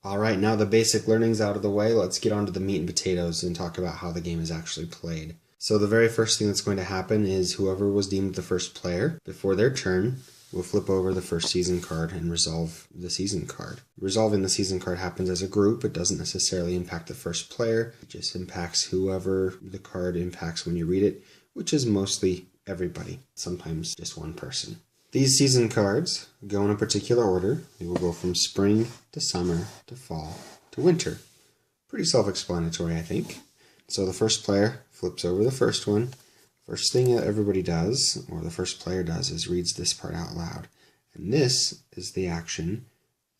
Alright, now the basic learning's out of the way, let's get on to the meat and potatoes and talk about how the game is actually played. So the very first thing that's going to happen is whoever was deemed the first player, before their turn, will flip over the first season card and resolve the season card. Resolving the season card happens as a group. It doesn't necessarily impact the first player. It just impacts whoever the card impacts when you read it, which is mostly everybody, sometimes just one person. These season cards go in a particular order. They will go from spring to summer to fall to winter. Pretty self-explanatory, I think. So the first player flips over the first one. First thing that everybody does, or the first player does, is reads this part out loud. And this is the action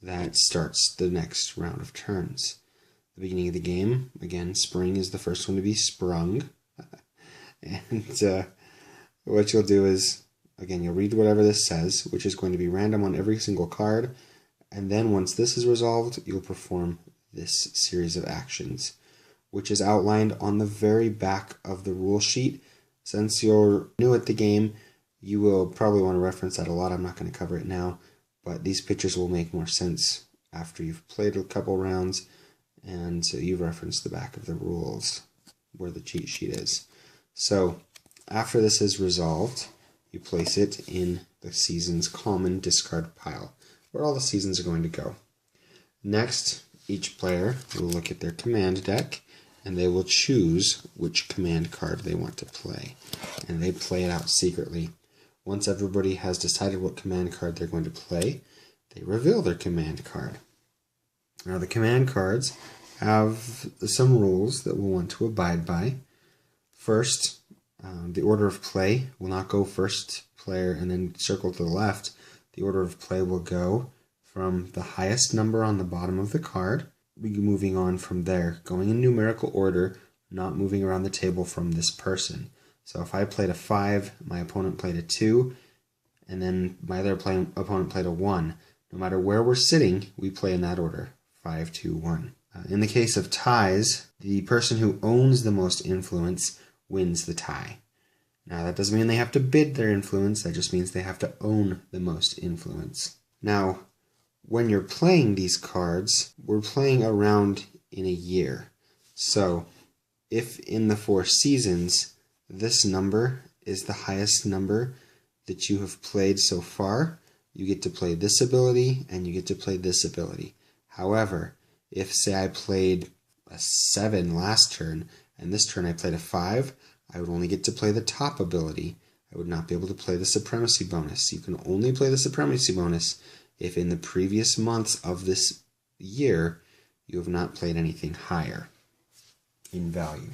that starts the next round of turns. The beginning of the game, again, spring is the first one to be sprung. And what you'll do is, again, you'll read whatever this says, which is going to be random on every single card. And then once this is resolved, you'll perform this series of actions, which is outlined on the very back of the rule sheet. Since you're new at the game, you will probably want to reference that a lot. I'm not going to cover it now, but these pictures will make more sense after you've played a couple rounds, and so you've referenced the back of the rules where the cheat sheet is. So after this is resolved, you place it in the season's common discard pile, where all the seasons are going to go. Next, each player will look at their command deck, and they will choose which command card they want to play. And they play it out secretly. Once everybody has decided what command card they're going to play, they reveal their command card. Now the command cards have some rules that we'll want to abide by. First, the order of play will not go first player and then circle to the left. The order of play will go from the highest number on the bottom of the card, moving on from there, going in numerical order, not moving around the table from this person. So if I played a 5, my opponent played a 2, and then my other opponent played a 1. No matter where we're sitting, we play in that order, 5, 2, 1. In the case of ties, the person who owns the most influence wins the tie. Now that doesn't mean they have to bid their influence, that just means they have to own the most influence. Now, when you're playing these cards, we're playing around in a year. So, if in the 4 seasons, this number is the highest number that you have played so far, you get to play this ability and you get to play this ability. However, if, say, I played a 7 last turn, and this turn I played a 5, I would only get to play the top ability. I would not be able to play the supremacy bonus. You can only play the supremacy bonus if in the previous months of this year you have not played anything higher in value.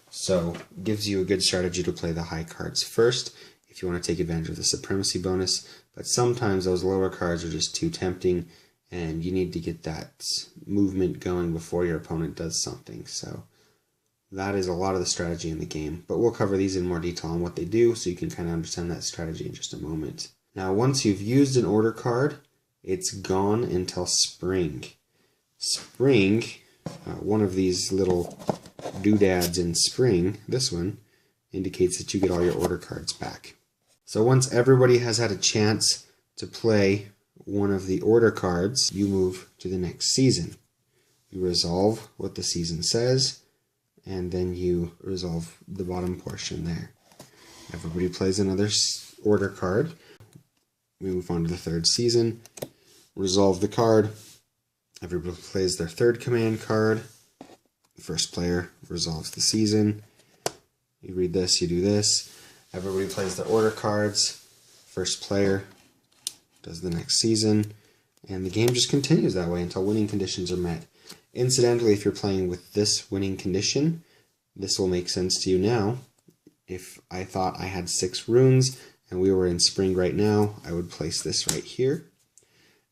So it gives you a good strategy to play the high cards first if you want to take advantage of the supremacy bonus, but sometimes those lower cards are just too tempting and you need to get that movement going before your opponent does something. So that is a lot of the strategy in the game, but we'll cover these in more detail on what they do so you can kind of understand that strategy in just a moment. Now once you've used an order card, it's gone until spring. Spring, one of these little doodads in spring, this one, indicates that you get all your order cards back. So once everybody has had a chance to play one of the order cards, you move to the next season. You resolve what the season says, and then you resolve the bottom portion there. Everybody plays another order card. We move on to the 3rd season. Resolve the card. Everybody plays their 3rd command card. The first player resolves the season. You read this, you do this. Everybody plays their order cards. First player does the next season. And the game just continues that way until winning conditions are met. Incidentally, if you're playing with this winning condition, this will make sense to you now. If I thought I had 6 runes and we were in spring right now, I would place this right here.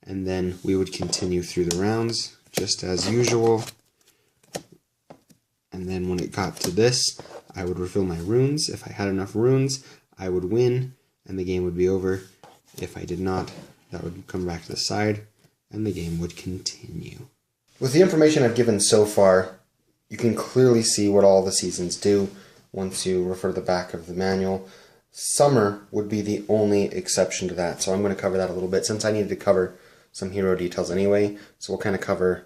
And then we would continue through the rounds, just as usual. And then when it got to this, I would refill my runes. If I had enough runes, I would win, and the game would be over. If I did not, that would come back to the side, and the game would continue. With the information I've given so far, you can clearly see what all the seasons do once you refer to the back of the manual. Summer would be the only exception to that, so I'm going to cover that a little bit since I needed to cover some hero details anyway, so we'll kind of cover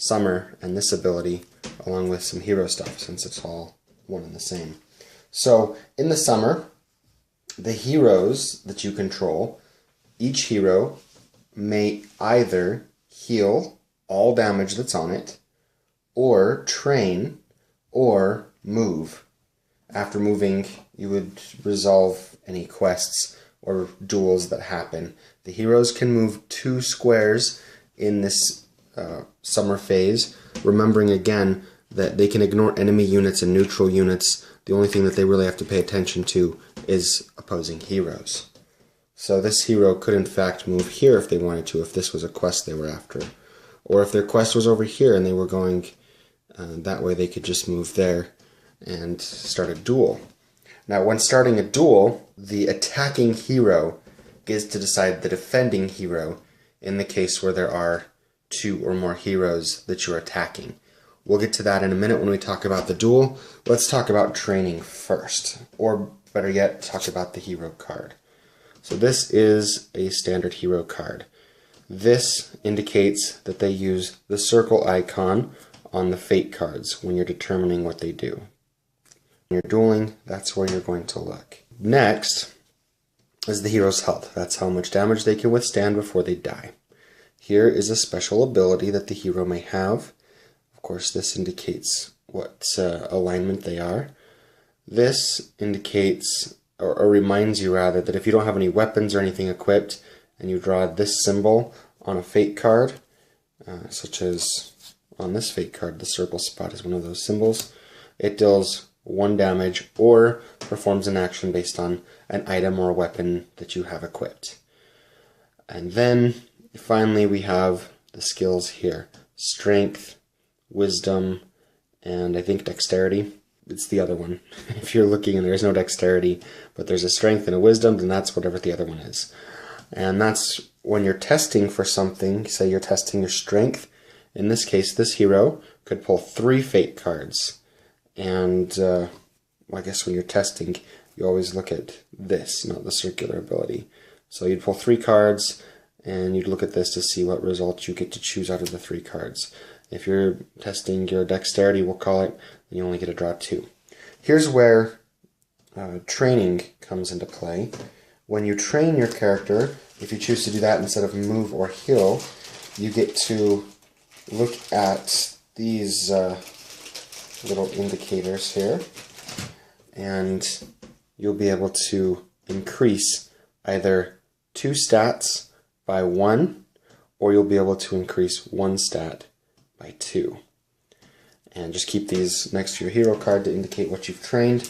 summer and this ability, along with some hero stuff, since it's all one and the same. So in the summer, the heroes that you control, each hero may either heal all damage that's on it, or train, or move. After moving, you would resolve any quests or duels that happen. The heroes can move 2 squares in this summer phase, remembering again that they can ignore enemy units and neutral units. The only thing that they really have to pay attention to is opposing heroes. So this hero could in fact move here if they wanted to, if this was a quest they were after. Or if their quest was over here and they were going that way, they could just move there and start a duel. Now when starting a duel, the attacking hero gets to decide the defending hero in the case where there are 2 or more heroes that you're attacking. We'll get to that in a minute when we talk about the duel. Let's talk about training first, or better yet, talk about the hero card. So this is a standard hero card. This indicates that they use the circle icon on the fate cards when you're determining what they do. When you're dueling, that's where you're going to look. Next is the hero's health. That's how much damage they can withstand before they die. Here is a special ability that the hero may have. Of course, this indicates what alignment they are. This indicates, or reminds you rather, that if you don't have any weapons or anything equipped, and you draw this symbol on a fate card, such as on this fate card, the circle spot is one of those symbols, it deals 1 damage or performs an action based on an item or a weapon that you have equipped. And then finally we have the skills here: strength, wisdom, and I think dexterity. It's the other one. If you're looking and there's no dexterity, but there's a strength and a wisdom, then that's whatever the other one is. And that's when you're testing for something. Say you're testing your strength. In this case, this hero could pull 3 fate cards. And I guess when you're testing, you always look at this, not the circular ability. So you'd pull 3 cards, and you'd look at this to see what result you get to choose out of the 3 cards. If you're testing your dexterity, we'll call it, then you only get to draw 2. Here's where training comes into play. When you train your character, if you choose to do that instead of move or heal, you get to look at these little indicators here, and you'll be able to increase either 2 stats by 1, or you'll be able to increase 1 stat by 2. And just keep these next to your hero card to indicate what you've trained,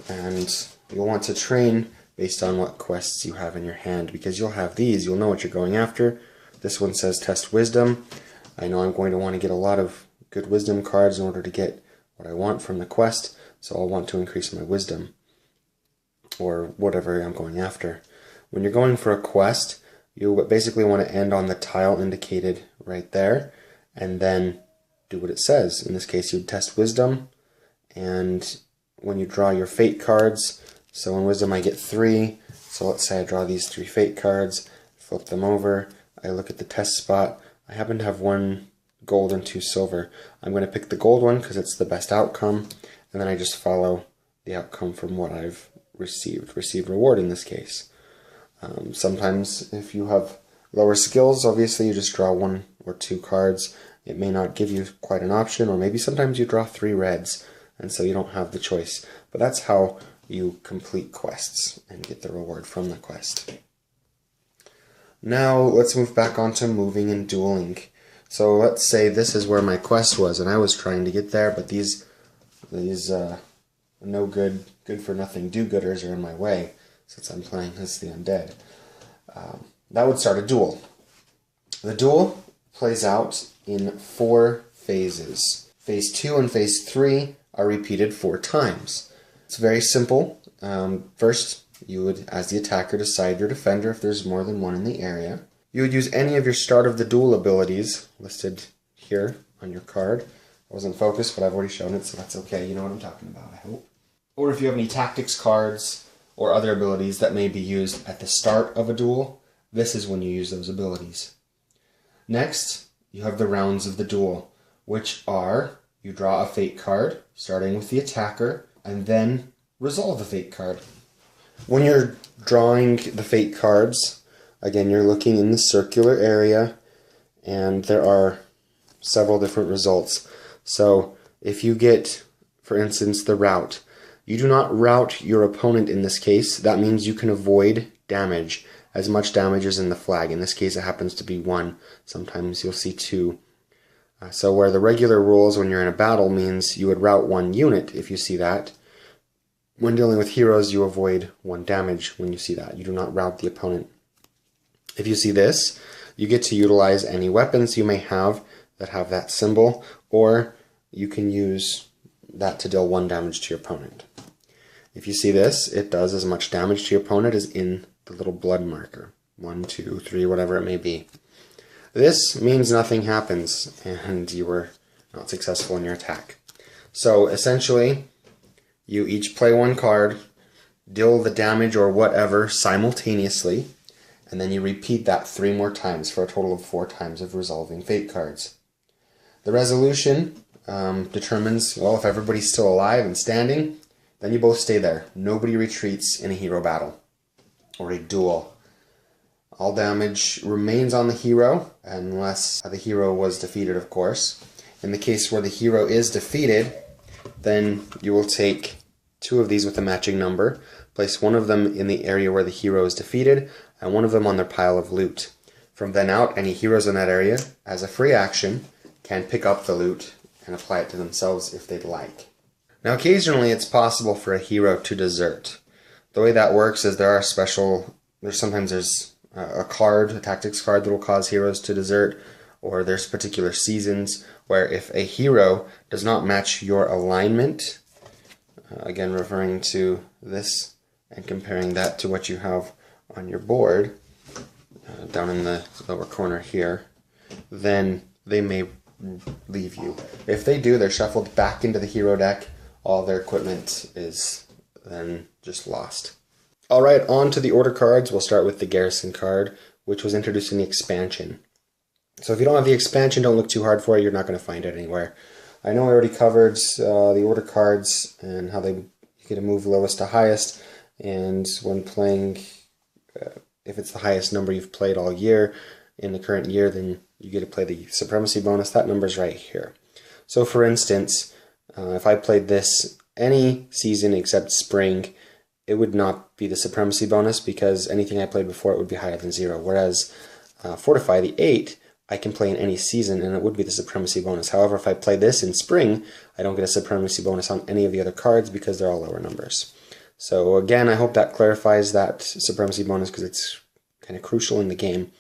and you'll want to train based on what quests you have in your hand, because you'll have these, you'll know what you're going after. This one says test wisdom. I know I'm going to want to get a lot of good wisdom cards in order to get what I want from the quest, so I'll want to increase my wisdom, or whatever I'm going after. When you're going for a quest, you basically want to end on the tile indicated right there, and then do what it says. In this case, you'd test wisdom, and when you draw your fate cards, so in wisdom I get 3, so let's say I draw these 3 fate cards, flip them over, I look at the test spot, I happen to have 1 gold and 2 silver. I'm going to pick the gold one because it's the best outcome, and then I just follow the outcome from what I've received reward in this case. Sometimes if you have lower skills, obviously you just draw 1 or 2 cards. It may not give you quite an option, or maybe sometimes you draw 3 reds, and so you don't have the choice. But that's how you complete quests and get the reward from the quest. Now let's move back onto moving and dueling. So let's say this is where my quest was, and I was trying to get there, but these no good for nothing do-gooders are in my way, since I'm playing as the undead. That would start a duel. The duel plays out in 4 phases. Phase 2 and Phase 3 are repeated 4 times. It's very simple. First, you would, as the attacker, decide your defender if there's more than one in the area. You would use any of your start of the duel abilities listed here on your card. I wasn't focused, but I've already shown it, so that's okay. You know what I'm talking about, I hope. Or if you have any tactics cards or other abilities that may be used at the start of a duel, this is when you use those abilities. Next, you have the rounds of the duel. which are you draw a fate card, starting with the attacker, and then resolve the fate card. When you're drawing the fate cards, again, you're looking in the circular area, and there are several different results. So if you get, for instance, the rout, you do not rout your opponent in this case. That means you can avoid damage, as much damage as in the flag. In this case, it happens to be 1. Sometimes you'll see 2. So where the regular rules when you're in a battle means you would rout 1 unit if you see that. When dealing with heroes, you avoid 1 damage when you see that. You do not rout the opponent. If you see this, you get to utilize any weapons you may have that have that symbol, or you can use that to deal 1 damage to your opponent. If you see this, it does as much damage to your opponent as in the little blood marker. 1, 2, 3, whatever it may be. This means nothing happens and you were not successful in your attack. So essentially, you each play 1 card, deal the damage or whatever simultaneously, and then you repeat that 3 more times for a total of 4 times of resolving fate cards. The resolution determines, well, if everybody's still alive and standing, then you both stay there. Nobody retreats in a hero battle or a duel. All damage remains on the hero, unless the hero was defeated, of course. In the case where the hero is defeated, then you will take 2 of these with a matching number, place 1 of them in the area where the hero is defeated, and 1 of them on their pile of loot. From then out, any heroes in that area, as a free action, can pick up the loot and apply it to themselves if they'd like. Now occasionally it's possible for a hero to desert. The way that works is sometimes there's a tactics card that will cause heroes to desert, or there's particular seasons where if a hero does not match your alignment, again referring to this and comparing that to what you have on your board, down in the lower corner here, then they may leave you. If they do, they're shuffled back into the hero deck. All their equipment is then just lost. Alright, on to the order cards. We'll start with the Garrison card, which was introduced in the expansion. So if you don't have the expansion, don't look too hard for it. You're not going to find it anywhere. I know I already covered the order cards and how you get to move lowest to highest, and when playing, if it's the highest number you've played all year in the current year, then you get to play the supremacy bonus. That number's right here. So for instance, if I played this any season except spring, it would not be the supremacy bonus because anything I played before it would be higher than 0. Whereas Fortify, the 8, I can play in any season and it would be the supremacy bonus. However, if I play this in spring, I don't get a supremacy bonus on any of the other cards because they're all lower numbers. So again, I hope that clarifies that supremacy bonus because it's kind of crucial in the game.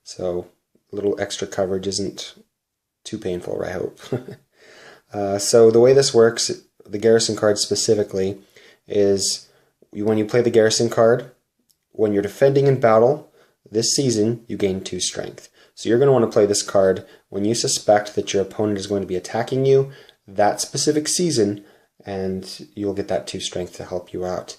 So a little extra coverage isn't too painful, I hope. So the way this works, the Garrison card specifically, is when you play the Garrison card, when you're defending in battle, this season, you gain 2 strength. So you're going to want to play this card when you suspect that your opponent is going to be attacking you that specific season, and you'll get that 2 strength to help you out.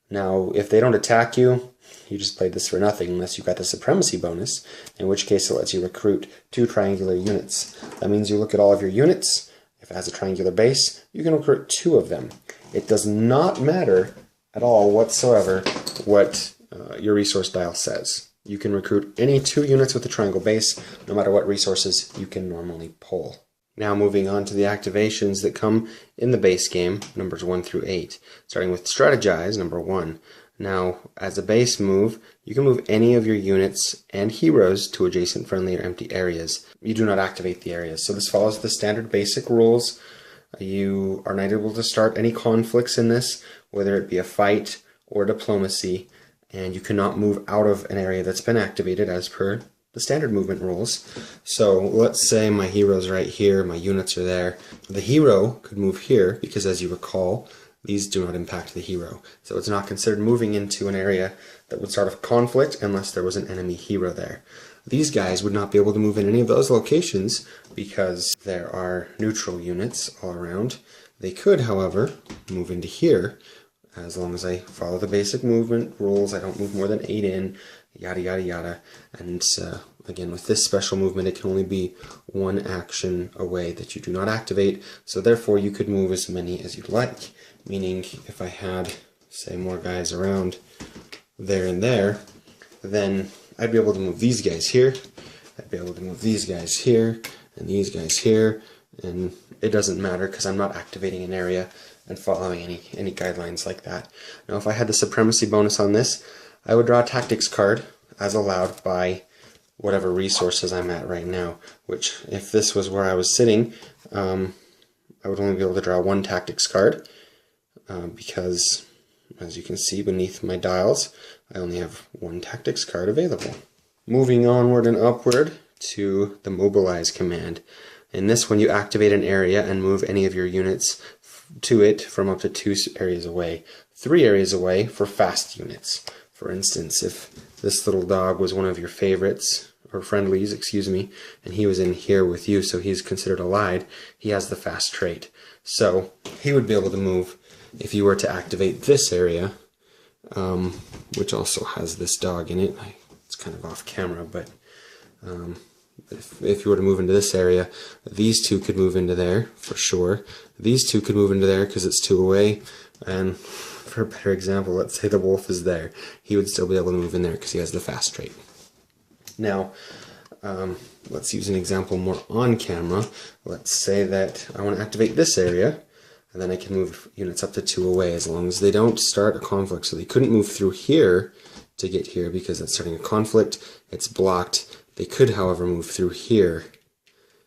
Now, if they don't attack you, you just played this for nothing unless you got the supremacy bonus, in which case it lets you recruit 2 triangular units. That means you look at all of your units. If it has a triangular base, you can recruit 2 of them. It does not matter at all whatsoever what your resource dial says. You can recruit any 2 units with a triangle base, no matter what resources you can normally pull. Now moving on to the activations that come in the base game, numbers 1 through 8. Starting with Strategize, number 1. Now, as a base move, you can move any of your units and heroes to adjacent friendly or empty areas. You do not activate the areas. So this follows the standard basic rules. You are not able to start any conflicts in this, whether it be a fight or diplomacy, and you cannot move out of an area that's been activated as per the standard movement rules. So let's say my hero's right here, my units are there. The hero could move here because, as you recall, these do not impact the hero. So it's not considered moving into an area that would start a conflict unless there was an enemy hero there. These guys would not be able to move in any of those locations because there are neutral units all around. They could, however, move into here as long as I follow the basic movement rules. I don't move more than 8 in, yada yada yada, and again, with this special movement, it can only be one action away that you do not activate, so therefore you could move as many as you'd like. Meaning, if I had, say, more guys around there and there, then I'd be able to move these guys here, I'd be able to move these guys here, and these guys here, and it doesn't matter because I'm not activating an area and following any guidelines like that. Now, if I had the supremacy bonus on this, I would draw a tactics card as allowed by whatever resources I'm at right now, which if this was where I was sitting, I would only be able to draw one tactics card because, as you can see beneath my dials, I only have one tactics card available. Moving onward and upward to the mobilize command. In this one, you activate an area and move any of your units to it from up to 2 areas away. 3 areas away for fast units. For instance, if this little dog was one of your favorites, or friendlies, excuse me, and he was in here with you, so he's considered allied, he has the fast trait. So he would be able to move if you were to activate this area, which also has this dog in it. It's kind of off camera, but if you were to move into this area, these 2 could move into there for sure. These 2 could move into there because it's 2 away, and for a better example, let's say the wolf is there. He would still be able to move in there because he has the fast trait. Now, let's use an example more on camera. Let's say that I want to activate this area, and then I can move units up to 2 away as long as they don't start a conflict. So they couldn't move through here to get here because that's starting a conflict. It's blocked. They could, however, move through here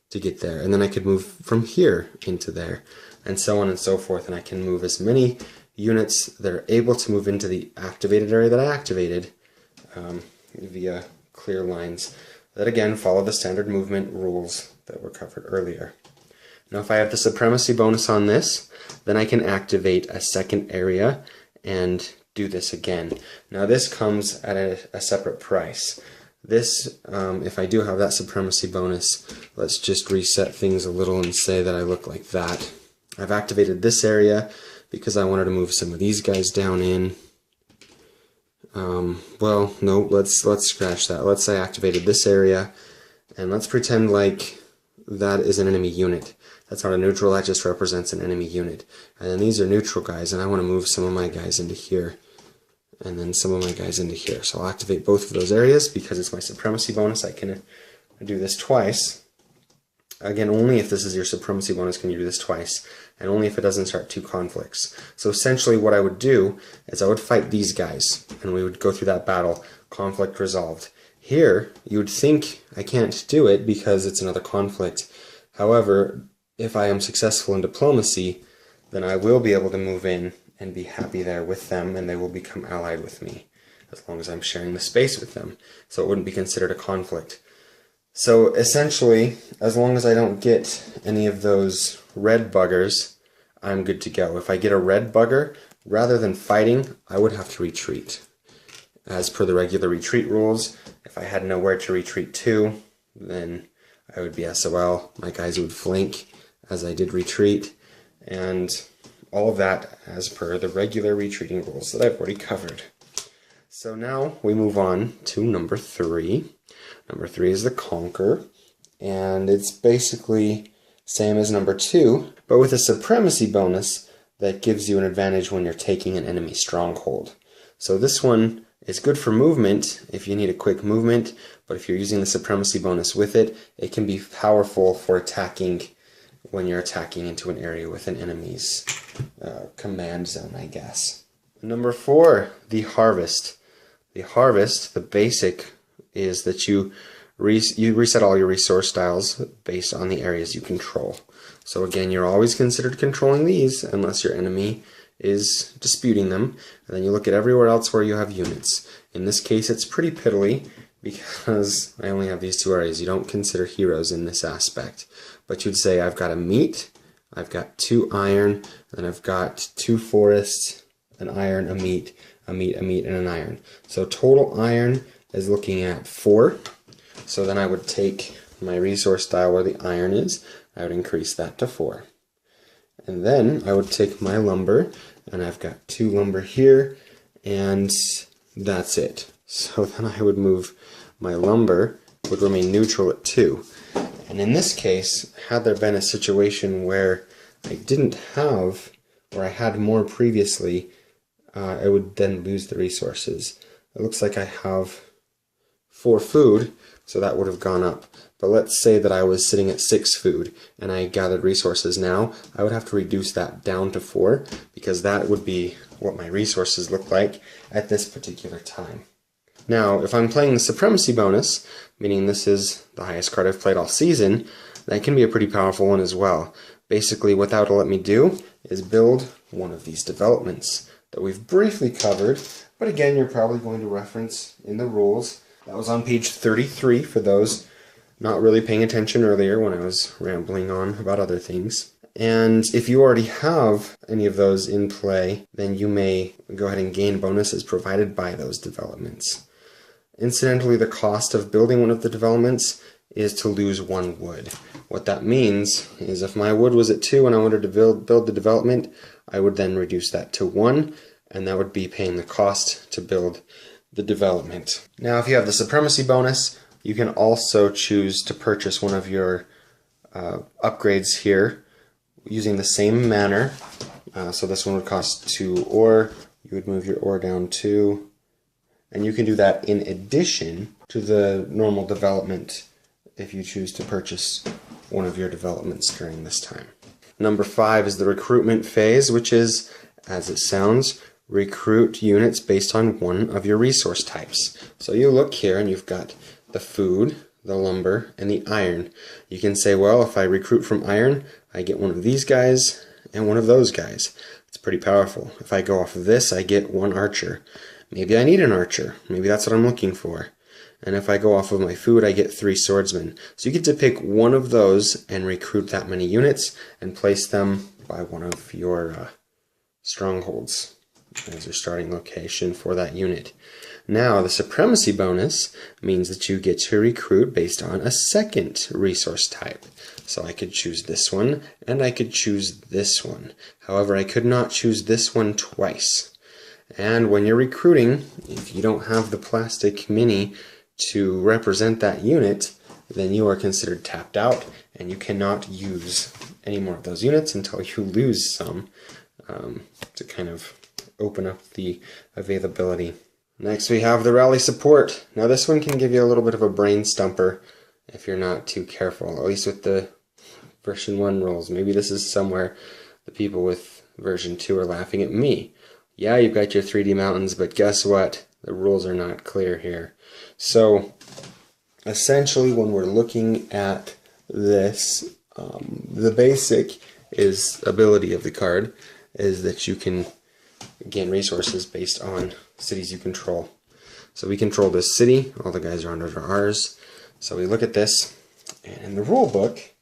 to get there, and then I could move from here into there, and so on and so forth, and I can move as many units that are able to move into the activated area that I activated via clear lines that again follow the standard movement rules that were covered earlier. Now if I have the supremacy bonus on this, then I can activate a second area and do this again. Now this comes at a separate price. This, if I do have that supremacy bonus, let's just reset things a little and say that I look like that. I've activated this area because I wanted to move some of these guys down in. Well, no, let's scratch that. Let's say I activated this area, and let's pretend like that is an enemy unit. That's not a neutral, that just represents an enemy unit. And then these are neutral guys, and I want to move some of my guys into here, and then some of my guys into here. So I'll activate both of those areas because it's my supremacy bonus. I can do this twice. Again, only if this is your supremacy bonus can you do this twice, and only if it doesn't start 2 conflicts. So essentially what I would do is I would fight these guys, and we would go through that battle, conflict resolved. Here, you would think I can't do it because it's another conflict. However, if I am successful in diplomacy, then I will be able to move in and be happy there with them, and they will become allied with me, as long as I'm sharing the space with them. So it wouldn't be considered a conflict. So essentially, as long as I don't get any of those red buggers, I'm good to go. If I get a red bugger, rather than fighting, I would have to retreat. As per the regular retreat rules, if I had nowhere to retreat to, then I would be SOL. My guys would flank as I did retreat, and all of that as per the regular retreating rules that I've already covered. So now we move on to number 3. Number 3 is the Conquer, and it's basically same as number 2, but with a supremacy bonus that gives you an advantage when you're taking an enemy stronghold. So this one is good for movement if you need a quick movement, but if you're using the supremacy bonus with it, it can be powerful for attacking when you're attacking into an area with an enemy's command zone, I guess. Number 4, the Harvest. The Harvest, the basic, is that you reset all your resource tiles based on the areas you control. So again, you're always considered controlling these unless your enemy is disputing them, and then you look at everywhere else where you have units. In this case, it's pretty piddly because I only have these 2 areas. You don't consider heroes in this aspect, but you'd say I've got a meat, I've got 2 iron, and I've got 2 forests, an iron, a meat, a meat, a meat, and an iron. So total iron is looking at 4. So then I would take my resource tile where the iron is, I would increase that to 4. And then I would take my lumber, and I've got 2 lumber here, and that's it. So then I would move my lumber would remain neutral at 2. And in this case, had there been a situation where I didn't have, or I had more previously, I would then lose the resources. It looks like I have 4 food, so that would have gone up. But let's say that I was sitting at 6 food and I gathered resources now. I would have to reduce that down to 4 because that would be what my resources look like at this particular time. Now, if I'm playing the supremacy bonus, meaning this is the highest card I've played all season, that can be a pretty powerful one as well. Basically, what that will let me do is build one of these developments that we've briefly covered, but again, you're probably going to reference in the rules. That was on page 33 for those not really paying attention earlier when I was rambling on about other things. And if you already have any of those in play, then you may go ahead and gain bonuses provided by those developments. Incidentally, the cost of building one of the developments is to lose 1 wood. What that means is if my wood was at 2 and I wanted to build the development, I would then reduce that to 1, and that would be paying the cost to build the development. Now, if you have the supremacy bonus, you can also choose to purchase one of your upgrades here using the same manner. So this one would cost 2 ore. You would move your ore down 2. And you can do that in addition to the normal development if you choose to purchase one of your developments during this time. Number 5 is the recruitment phase, which is, as it sounds, recruit units based on one of your resource types. So you look here and you've got the food, the lumber, and the iron. You can say, well, if I recruit from iron, I get one of these guys and one of those guys. It's pretty powerful. If I go off of this, I get 1 archer. Maybe I need an archer. Maybe that's what I'm looking for. And if I go off of my food, I get 3 swordsmen. So you get to pick one of those and recruit that many units and place them by one of your strongholds as your starting location for that unit. Now, the supremacy bonus means that you get to recruit based on a second resource type. So I could choose this one, and I could choose this one. However, I could not choose this one twice. And when you're recruiting, if you don't have the plastic mini to represent that unit, then you are considered tapped out, and you cannot use any more of those units until you lose some to kind of open up the availability. Next we have the rally support. Now this one can give you a little bit of a brain stumper if you're not too careful, at least with the version 1 rules. Maybe this is somewhere the people with version 2 are laughing at me. Yeah, you've got your 3D mountains, but guess what? The rules are not clear here. So essentially when we're looking at this, the basic ability of the card is that you can gain resources based on cities you control. So we control this city, all the guys are under ours. So we look at this, and in the rule book,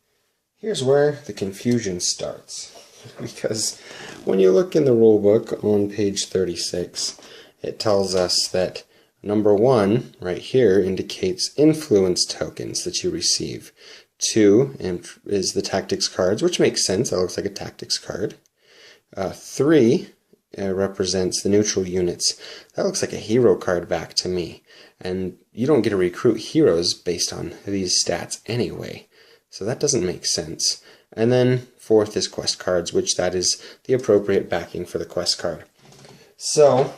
here's where the confusion starts. Because when you look in the rule book on page 36, it tells us that number 1 right here indicates influence tokens that you receive. 2 is the tactics cards, which makes sense, that looks like a tactics card. 3 represents the neutral units. That looks like a hero card back to me. And you don't get to recruit heroes based on these stats anyway. So that doesn't make sense. And then 4th is quest cards, which that is the appropriate backing for the quest card. So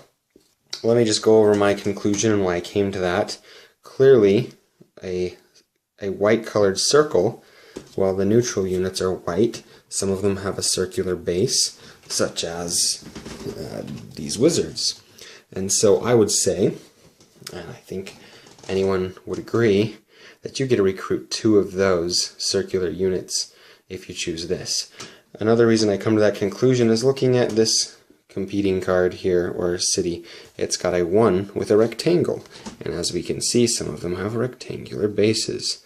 let me just go over my conclusion and why I came to that. Clearly, a white colored circle, while the neutral units are white, some of them have a circular base, such as these wizards. And so I would say, and I think anyone would agree, that you get to recruit 2 of those circular units if you choose this. Another reason I come to that conclusion is looking at this competing card here, or city. It's got a 1 with a rectangle, and as we can see, some of them have rectangular bases.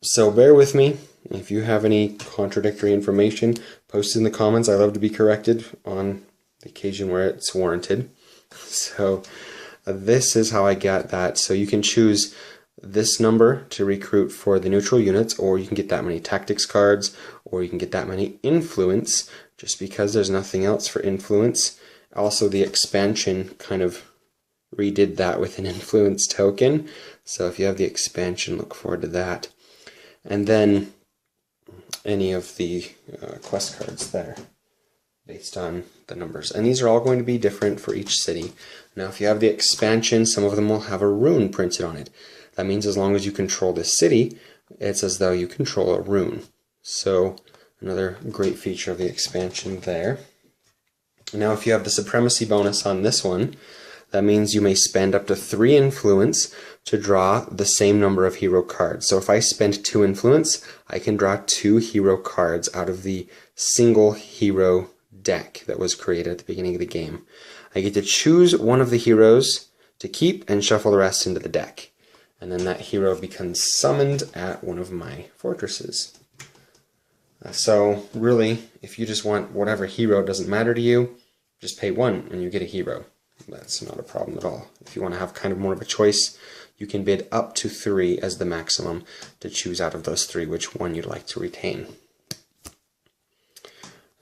So bear with me. If you have any contradictory information, post it in the comments. I love to be corrected on the occasion where it's warranted. So this is how I got that. So you can choose this number to recruit for the neutral units, or you can get that many tactics cards, or you can get that many influence, just because there's nothing else for influence. Also, the expansion kind of redid that with an influence token. So if you have the expansion, look forward to that. And then any of the quest cards there, based on the numbers. And these are all going to be different for each city. Now if you have the expansion, some of them will have a rune printed on it. That means as long as you control this city, it's as though you control a rune. So another great feature of the expansion there. Now if you have the supremacy bonus on this one, that means you may spend up to 3 influence to draw the same number of hero cards. So if I spend 2 influence, I can draw 2 hero cards out of the single hero deck that was created at the beginning of the game. I get to choose one of the heroes to keep and shuffle the rest into the deck. And then that hero becomes summoned at one of my fortresses. So really, if you just want whatever hero doesn't matter to you, just pay 1 and you get a hero. That's not a problem at all. If you want to have kind of more of a choice, you can bid up to 3 as the maximum to choose out of those 3 which one you'd like to retain.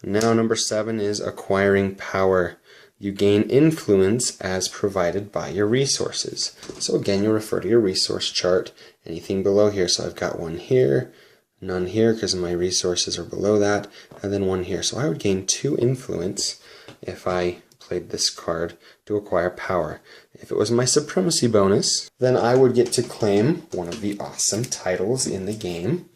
Now number 7 is acquiring power. You gain influence as provided by your resources. So again, you refer to your resource chart, anything below here. So I've got 1 here, none here because my resources are below that, and then 1 here. So I would gain 2 influence if I played this card to acquire power. If it was my supremacy bonus, then I would get to claim one of the awesome titles in the game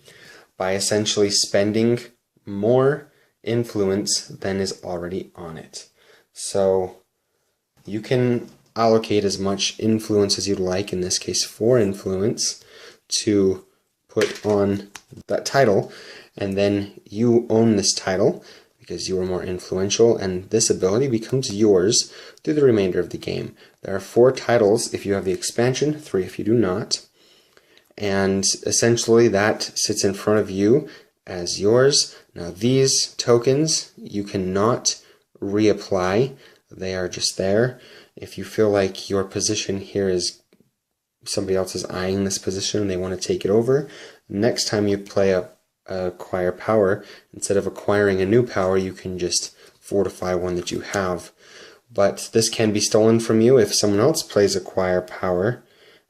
by essentially spending more influence than is already on it. So you can allocate as much influence as you'd like, in this case 4 influence, to put on that title, and then you own this title because you are more influential, and this ability becomes yours through the remainder of the game. There are 4 titles if you have the expansion, 3 if you do not, and essentially that sits in front of you as yours. Now these tokens you cannot reapply, they are just there. If you feel like your position here is somebody else is eyeing this position and they want to take it over, next time you play acquire power, instead of acquiring a new power, you can just fortify one that you have. But this can be stolen from you if someone else plays acquire power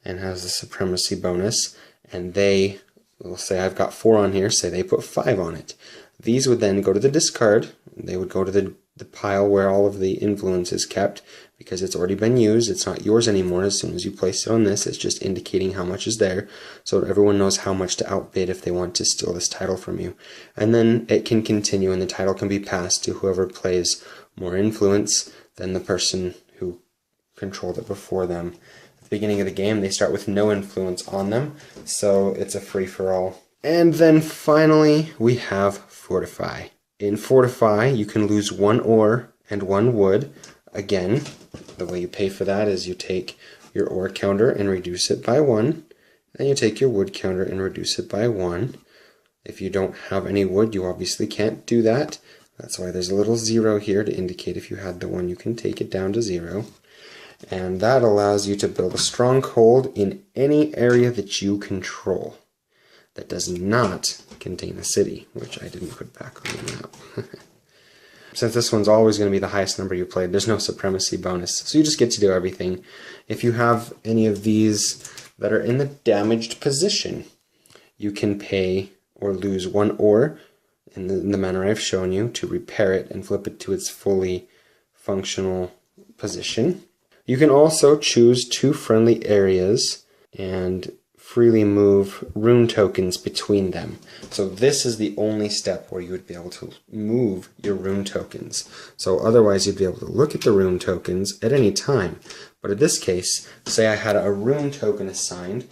and has the supremacy bonus, and they will say, I've got 4 on here, say they put 5 on it. These would then go to the discard. They would go to the pile where all of the influence is kept, because it's already been used. It's not yours anymore. As soon as you place it on this, it's just indicating how much is there, so everyone knows how much to outbid if they want to steal this title from you. And then it can continue, and the title can be passed to whoever plays more influence than the person who controlled it before them. At the beginning of the game, they start with no influence on them, so it's a free-for-all. And then finally, we have Fortify. In Fortify, you can lose 1 ore and 1 wood. Again, the way you pay for that is you take your ore counter and reduce it by 1, and you take your wood counter and reduce it by 1. If you don't have any wood, you obviously can't do that. That's why there's a little 0 here to indicate if you had the 1, you can take it down to 0. And that allows you to build a stronghold in any area that you control that does not contain a city, which I didn't put back on the map. Since this one's always going to be the highest number you played, there's no supremacy bonus, so you just get to do everything. If you have any of these that are in the damaged position, you can pay or lose 1 ore in the manner I've shown you to repair it and flip it to its fully functional position. You can also choose 2 friendly areas and freely move rune tokens between them. So this is the only step where you would be able to move your rune tokens. So otherwise you'd be able to look at the rune tokens at any time. But in this case, say I had a rune token assigned.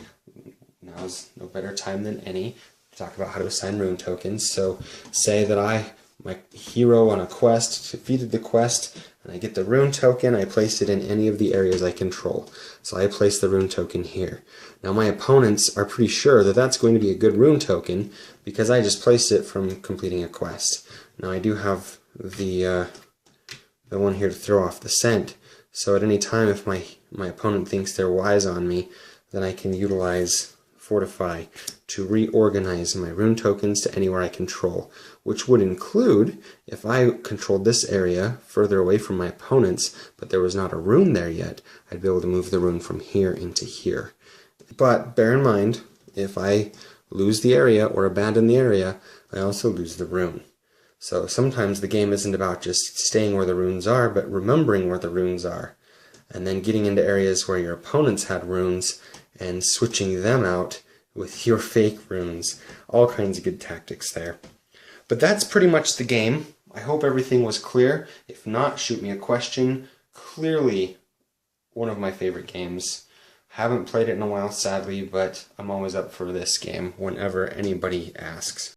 Now's no better time than any to talk about how to assign rune tokens. So say that my hero on a quest defeated the quest, and I get the rune token, I place it in any of the areas I control. So I place the rune token here. Now my opponents are pretty sure that that's going to be a good rune token because I just placed it from completing a quest. Now I do have the one here to throw off the scent. So at any time if my opponent thinks they're wise on me, then I can utilize Fortify to reorganize my rune tokens to anywhere I control, which would include if I controlled this area further away from my opponents, but there was not a rune there yet, I'd be able to move the rune from here into here. But bear in mind, if I lose the area or abandon the area, I also lose the rune. So sometimes the game isn't about just staying where the runes are, but remembering where the runes are, and then getting into areas where your opponents had runes and switching them out with your fake runes. All kinds of good tactics there. But that's pretty much the game. I hope everything was clear. If not, shoot me a question. Clearly one of my favorite games. Haven't played it in a while, sadly, but I'm always up for this game whenever anybody asks.